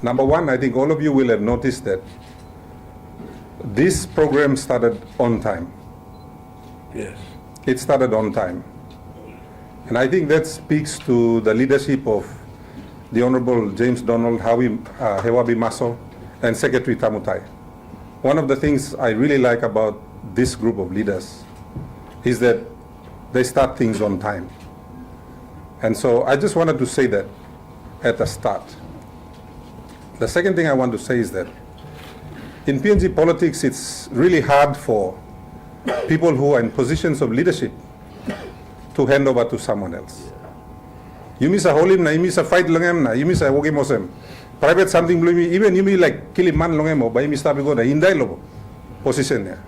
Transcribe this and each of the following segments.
Number one, I think all of you will have noticed that this program started on time. Yes. It started on time. And I think that speaks to the leadership of the Honorable James Donald, Hewabi Maso, and Secretary Tamutai. One of the things I really like about this group of leaders is that they start things on time. And so I just wanted to say that at the start. The second thing I want to say is that in PNG politics, it's really hard for people who are in positions of leadership to hand over to someone else. You miss a holim na, you miss a fight longem na, you miss a wogi mosem. Private something blumi, even you miss like kill man longem or by Mr. Bigoda, indai lobo position there.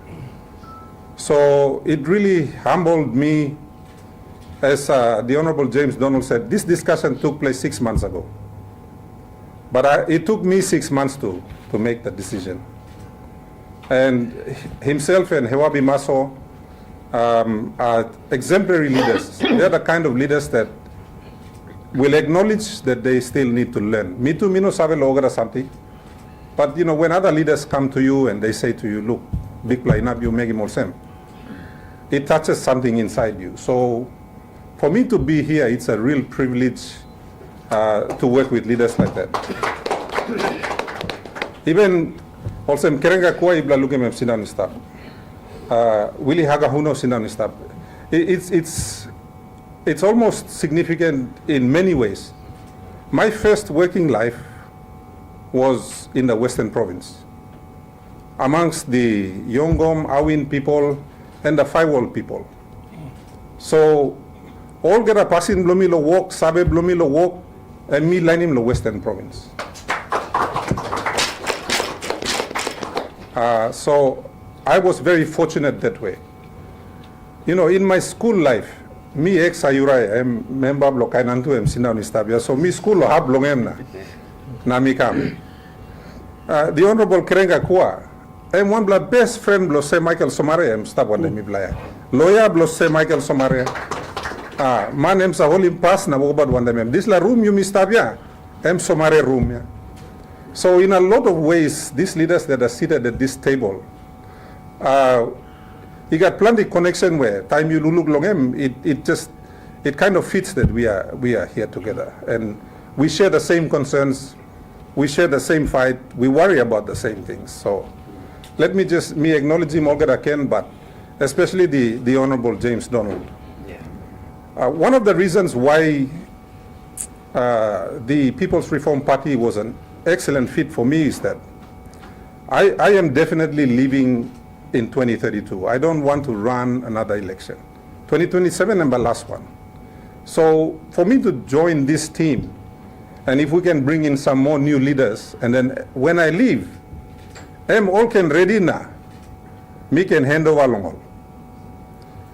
So it really humbled me, as the Honorable James Donald said, this discussion took place 6 months ago. But it took me 6 months to make the decision. And himself and Hewabi Maso are exemplary leaders. They're the kind of leaders that will acknowledge that they still need to learn. Me too, me no sabe logra something. But you know, when other leaders come to you and they say to you, look, big line up, you make it more sense. It touches something inside you. So for me to be here, it's a real privilege to work with leaders like that. Even also Kerenga Kwa Ibla Lukem Sinan Stab. Willie Hagahuno Sinan Stab. It's almost significant in many ways. My first working life was in the Western Province, amongst the Yongom, Awin people, and the Five-Wall people. So, all get a passing Blomilo walk, Sabe Blomilo walk, and me line in the Western Province. So, I was very fortunate that way. You know, in my school life, me ex-ayurai, I'm member of Lokainantu, I'm Sinau Nistabia, so me school lo hab longem na mi kam. The Honorable Kerenga Kua, I'm one of best friend blo say Michael Somare, I'm stab one mi blaya. Lawyer blo say Michael Somare. Man I'm sa holy pass na wobad one dem. This la room you mistabia, I'm Somare room ya. So in a lot of ways, these leaders that are seated at this table, you got plenty connection where time you look longem, it kind of fits that we are here together, and we share the same concerns, we share the same fight, we worry about the same things. So let me acknowledge him all that I can, but especially the Honorable James Donald. Yeah. One of the reasons why the People's Reform Party was an excellent fit for me is that I am definitely leaving in 2032. I don't want to run another election. 2027 and the last one. So for me to join this team, and if we can bring in some more new leaders, and then when I leave, I'm all can ready now. Me can hand over long all.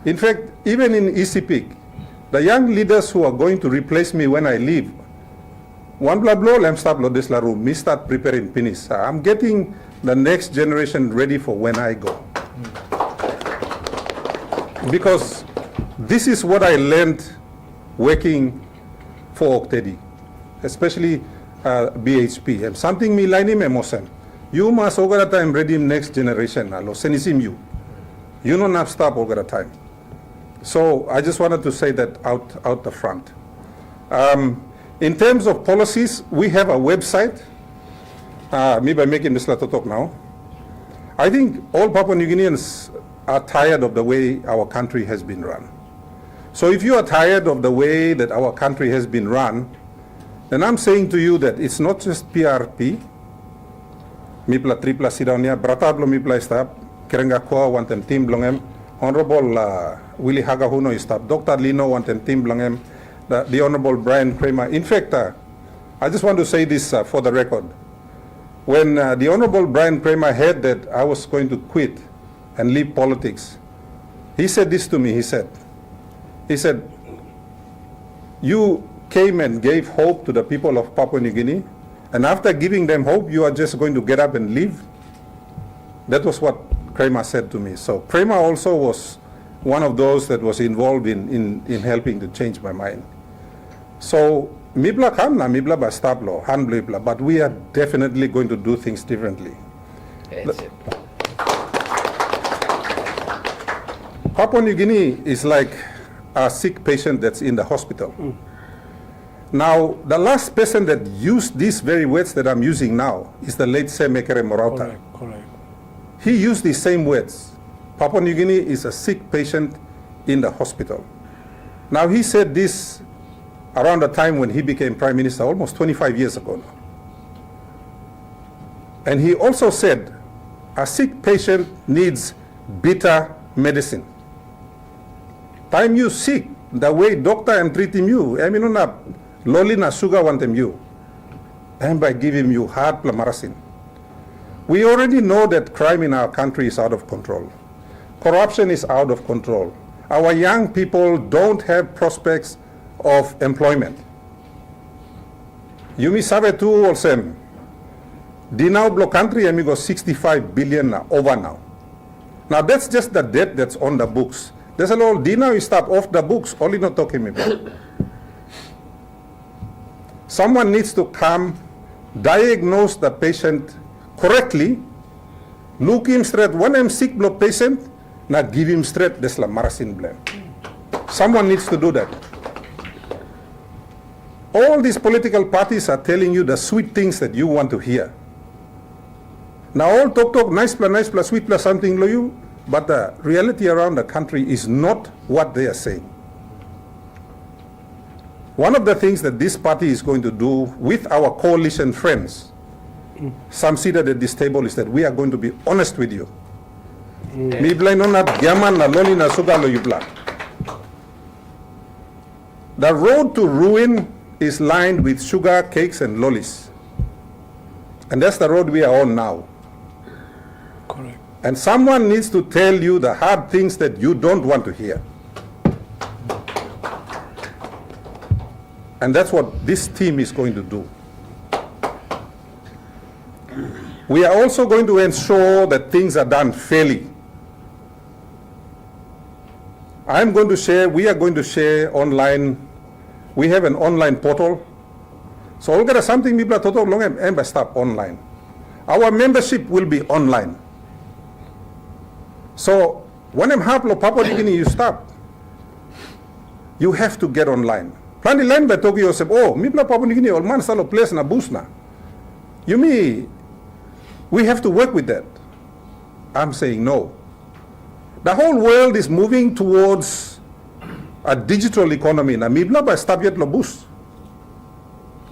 In fact, even in East Sepik, the young leaders who are going to replace me when I leave, one blah blah, I'm start this la room. Me start preparing finish. I'm getting the next generation ready for when I go. Because this is what I learned working for Oktedi, especially BHP. And something me line him emotion. You must over the time ready next generation. Alo senisim you. You don't have stop over the time. So I just wanted to say that out the front. In terms of policies, we have a website. Me by making this letter talk now. I think all Papua New Guineans are tired of the way our country has been run. So if you are tired of the way that our country has been run, then I'm saying to you that it's not just PRP. Mipla tripla sidaunia, bratablo mipla stab, Kerenga Koa wantem team blongem, Honorable Willie Hagahuno is stab, Dr. Lino wantem team blongem, the Honorable Brian Kramer. In fact, I just want to say this for the record. When the Honorable Brian Kramer heard that I was going to quit and leave politics, he said this to me, he said, you came and gave hope to the people of Papua New Guinea, and after giving them hope, you are just going to get up and leave? That was what Kramer said to me. So Kramer also was one of those that was involved in helping to change my mind. So Mibla kamna, Mibla ba stablo, handblibla, but we are definitely going to do things differently. That's it. Papua New Guinea is like a sick patient that's in the hospital. Now, the last person that used these very words that I'm using now is the late Semekere Morauta. Correct. He used these same words. Papua New Guinea is a sick patient in the hospital. Now, he said this around the time when he became Prime Minister, almost 25 years ago now. And he also said, a sick patient needs bitter medicine. Time you sick, the way doctor and treat him you, I mean, na loli na sugar want him you, and by giving you hard plamarasin. We already know that crime in our country is out of control. Corruption is out of control. Our young people don't have prospects of employment. Yumi sabe tu olsem. Dinao block country amigo 65 billion over now. Now that's just the debt that's on the books. There's a lot dinao is start off the books, only not talking about. Someone needs to come, diagnose the patient correctly, look him straight. When I'm sick blood patient, not give him straight this la marasin blame. Someone needs to do that. All these political parties are telling you the sweet things that you want to hear. Now all talk, nice plus, sweet plus something lo you, but the reality around the country is not what they are saying. One of the things that this party is going to do with our coalition friends, some seated at this table, is that we are going to be honest with you. Mi blai nona gyaman na loli na suga lo yubla. The road to ruin is lined with sugar, cakes, and lollies. And that's the road we are on now. Correct. And someone needs to tell you the hard things that you don't want to hear. And that's what this team is going to do. We are also going to ensure that things are done fairly. I'm going to share, we are going to share online. We have an online portal. So all get something people total long and stop online. Our membership will be online. So when I'm haplo Papua New Guinea, you stop. You have to get online. Plan the line by Tokyo said, oh, Mipla Papua New Guinea, all man salo place na bus na. You mean we have to work with that? I'm saying no. The whole world is moving towards a digital economy. Na Mipla by Stabiet Lobus.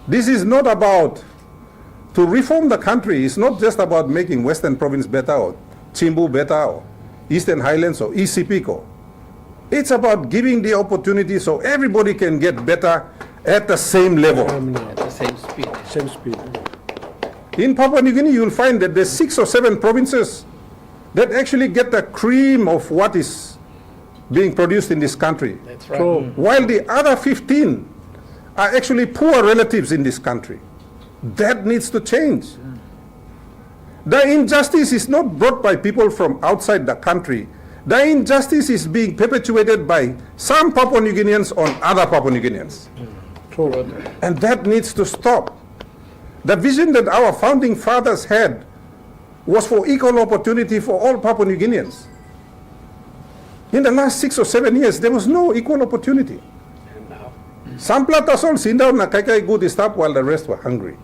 This is not about to reform the country. It's not just about making Western Province better or Chimbu better or Eastern Highlands or East Sepik. It's about giving the opportunity so everybody can get better at the same level. At the same speed. Same speed. In Papua New Guinea, you'll find that there's 6 or 7 provinces that actually get the cream of what is being produced in this country. That's right. So, While the other 15 are actually poor relatives in this country. That needs to change. The injustice is not brought by people from outside the country. The injustice is being perpetuated by some Papua New Guineans on other Papua New Guineans. so And that needs to stop. The vision that our founding fathers had was for equal opportunity for all Papua New Guineans. In the last 6 or 7 years, there was no equal opportunity. And now, Some platas all sit down na kai good stop while the rest were hungry.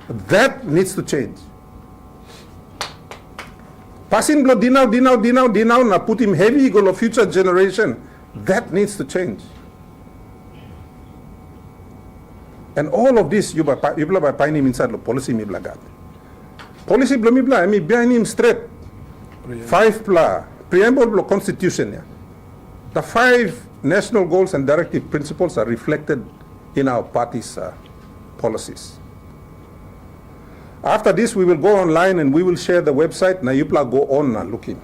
That needs to change. Passing blood dinaw na put him heavy goal of future generation. That needs to change. And all of this you by pining inside the policy mi blagat. Policy blo mi bla mi behind him straight. 5 pla preamble blo constitution ya. The 5 national goals and directive principles are reflected in our party's policies. After this, we will go online and we will share the website. Now, Yupla go on and looking.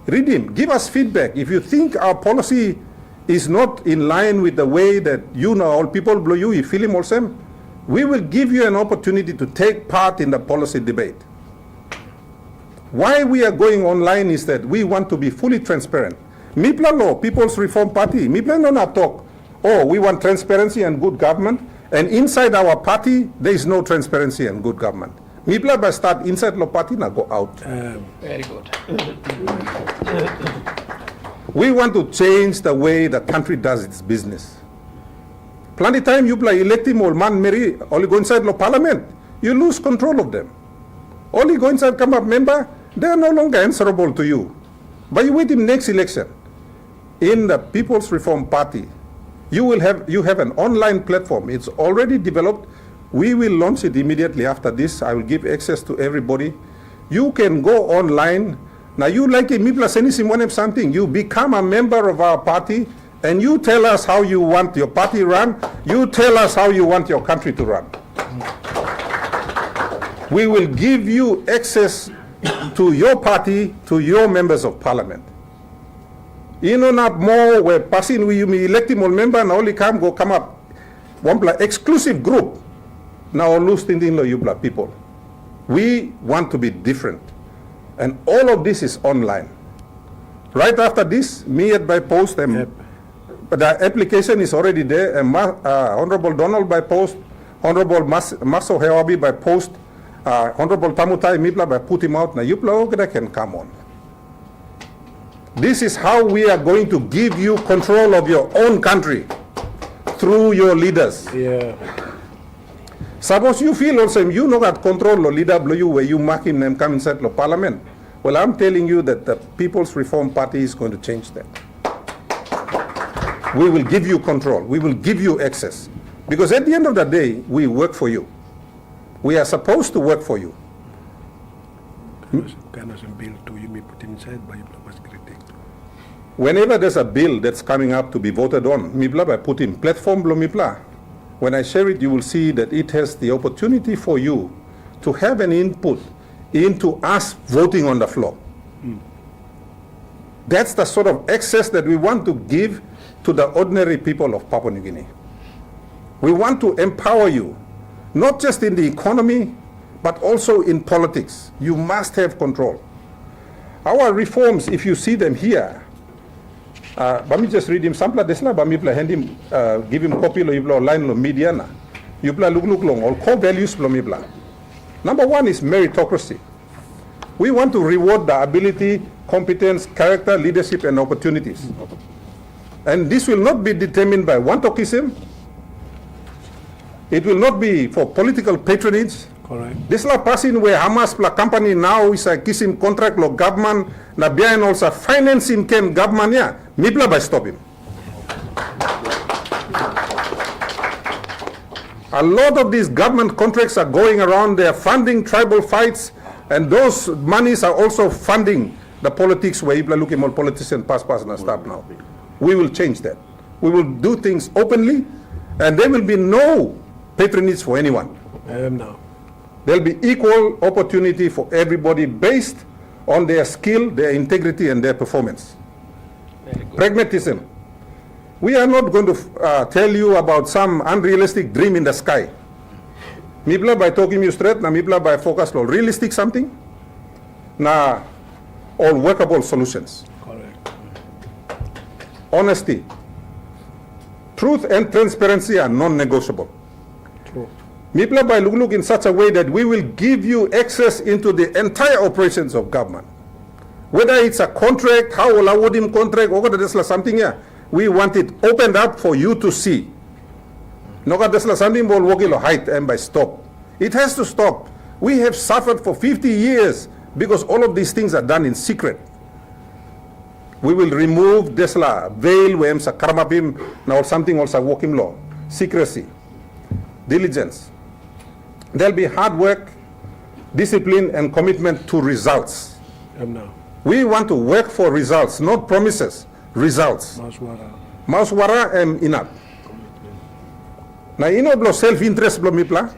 Read him. Give us feedback. If you think our policy is not in line with the way that you know all people blow you feel him also, we will give you an opportunity to take part in the policy debate. Why we are going online is that we want to be fully transparent. Mipla Law, People's Reform Party, Mipla no na talk, oh, we want transparency and good government. And inside our party, there is no transparency and good government. Mipla by start inside the party, now go out. Very good. We want to change the way the country does its business. Plenty time you play elect him or man Mary, only go inside the parliament, you lose control of them. Only go inside come up member, they are no longer answerable to you. But you wait in next election. In the People's Reform Party, you have an online platform. It's already developed. We will launch it immediately after this. I will give access to everybody. You can go online. Now you like a Mipla Senisim something. You become a member of our party and you tell us how you want your party run. You tell us how you want your country to run. We will give you access to your party, to your members of parliament. You know, not more where passing we elect him all member and only come up one exclusive group. Now lose thinking you people. We want to be different. And all of this is online. Right after this, me by post and the application is already there. And Honorable Donald by post, Honorable Maso Hewabi by post, Honorable Tamutai Mipla by put him out. Now you can come on. This is how we are going to give you control of your own country through your leaders. Yeah. Suppose you feel also you know that control of leader you where you mark him and come inside the parliament. Well, I'm telling you that the People's Reform Party is going to change that. We will give you control. We will give you access. Because at the end of the day, we work for you. We are supposed to work for you. Whenever there's a bill that's coming up to be voted on, Mipla by putting platform blo Mipla. When I share it, you will see that it has the opportunity for you to have an input into us voting on the floor. That's the sort of access that we want to give to the ordinary people of Papua New Guinea. We want to empower you, not just in the economy, but also in politics. You must have control. Our reforms, if you see them here, let me just read him sample desla ba mi pla hand him give him copy lo iblo line lo media na you pla look long all core values lo mi pla. Number one is meritocracy. We want to reward the ability, competence, character, leadership and opportunities. And this will not be determined by one-talkism. It will not be for political patronage. Correct. This la passing where Hamas pla company now is a kissim contract lo government na behind also financing came government ya mipla by stop him. A lot of these government contracts are going around, they are funding tribal fights and those monies are also funding the politics where people are looking more politicians pass and stuff now. We will change that. We will do things openly and there will be no patronage for anyone. No. There will be equal opportunity for everybody based on their skill, their integrity, and their performance. Pragmatism. We are not going to tell you about some unrealistic dream in the sky. Mipla by talking you straight, na mipla by focus on realistic something, na all workable solutions. Correct. Honesty. Truth and transparency are non-negotiable. True. Mipla by look in such a way that we will give you access into the entire operations of government. Whether it's a contract, how will I would him contract, or something here, we want it opened up for you to see. Something will work height and by stop. It has to stop. We have suffered for 50 years because all of these things are done in secret. We will remove desla veil where karmapim now something also working law, secrecy, diligence. There'll be hard work, discipline, and commitment to results. No. We want to work for results, not promises, results. Mauswara and inap. Now, blo self-interest blo mipla.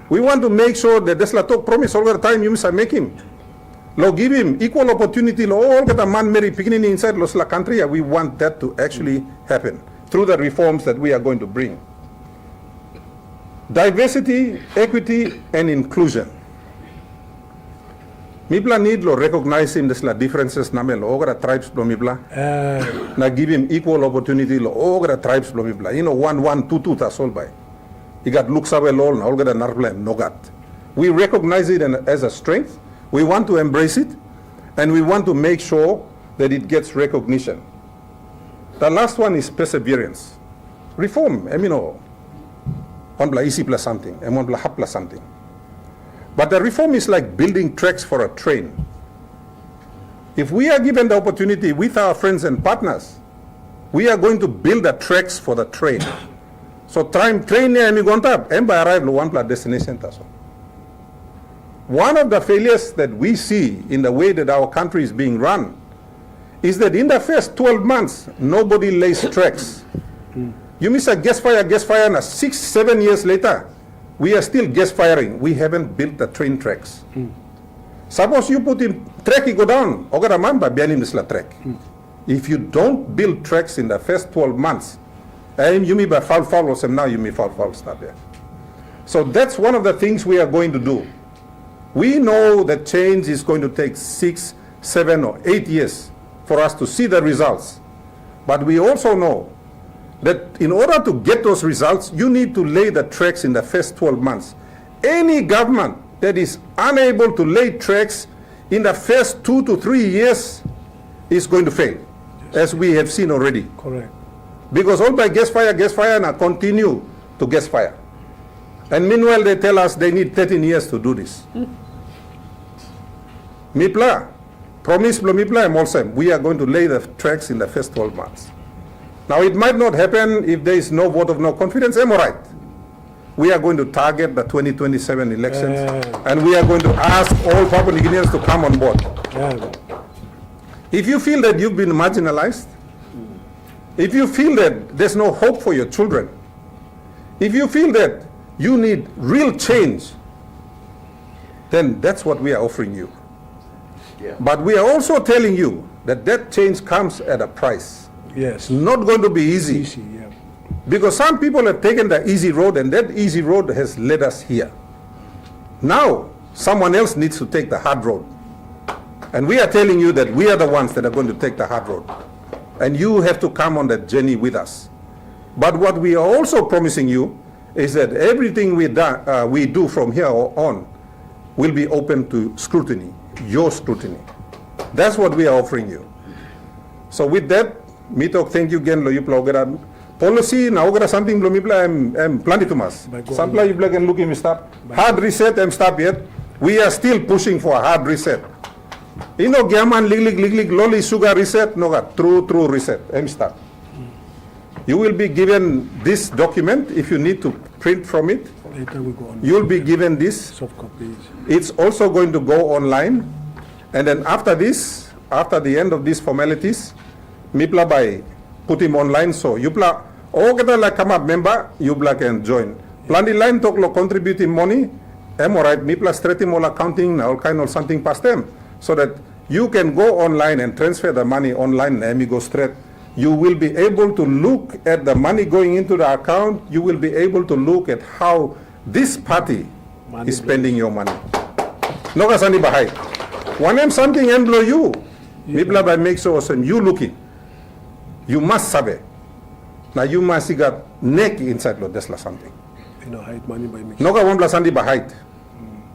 We want to make sure that this la talk promise all the time you must make him. Lo give him equal opportunity, lo all get a man marry beginning inside los la country. We want that to actually happen through the reforms that we are going to bring. Diversity, equity, and inclusion. Mipla need to recognize him this la differences na lo ogra tribes lo mipla. Na give him equal opportunity lo ogra tribes lo mipla. 1-1, 2-2 ta sol by. Igat luksawe lol na olgada narble nogat. We recognize it as a strength. We want to embrace it, and we want to make sure that it gets recognition. The last one is perseverance. Reform, one bla easy plus something, and one bla hap plus something. But the reform is like building tracks for a train. If we are given the opportunity with our friends and partners, we are going to build the tracks for the train. So train and arrive at one plus destination. One of the failures that we see in the way that our country is being run is that in the first 12 months, nobody lays tracks. You miss a gas fire, and 6-7 years later, we are still gas firing. We haven't built the train tracks. Suppose you put in track, you go down. Track. If you don't build tracks in the first 12 months, you may be foul or now you may foul stop there. So that's one of the things we are going to do. We know that change is going to take 6, 7, or 8 years for us to see the results. But we also know that in order to get those results, you need to lay the tracks in the first 12 months. Any government that is unable to lay tracks in the first 2 to 3 years is going to fail, as we have seen already. Correct. Because all by gas fire, and continue to gas fire. And meanwhile, they tell us they need 13 years to do this. MIPLA, promise MIPLA and Molsem, we are going to lay the tracks in the first 12 months. Now, it might not happen if there is no vote of no confidence. Am I right? We are going to target the 2027 elections, and we are going to ask all Papua New Guineans to come on board. If you feel that you've been marginalized, if you feel that there's no hope for your children, if you feel that you need real change, then that's what we are offering you. But we are also telling you that that change comes at a price. Yes. It's not going to be easy. Because some people have taken the easy road, and that easy road has led us here. Now, someone else needs to take the hard road. And we are telling you that we are the ones that are going to take the hard road. And you have to come on that journey with us. But what we are also promising you is that everything we do from here on will be open to scrutiny, your scrutiny. That's what we are offering you. So with that, Mitok, thank you again, Loyupla. Policy, now something I'm planning to mas. Sampla you can look in stop. Hard reset, I'm stop yet. We are still pushing for a hard reset. You know, Gaman, Lig, Lolly, Sugar reset, no, true reset, I'm stop. You will be given this document if you need to print from it. Later we go on. You'll be given this. Soft copies. It's also going to go online. And then after this, after the end of these formalities, Mipla by put him online. So you pla come up member, you can join. Plan the line talk lo contributing money. Right, Mipla straight him all accounting, all kind of something past them. So that you can go online and transfer the money online and go straight. You will be able to look at the money going into the account. You will be able to look at how this party is spending your money. No kasani bahay. One M something and blow you. Mipla by make so awesome. You looking. You must sabe. Now you must got neck inside lo desla something. You know, hide money by mixing. No ka one sandi bahide.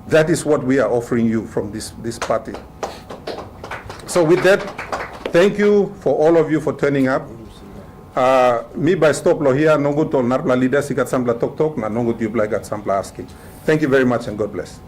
That is what we are offering you from this party. So with that, thank you for all of you for turning up. Me by stop lo here, nongo tol narpla leaders ikat sampla tok na nongo tubla ikat sampla asking. Thank you very much and God bless.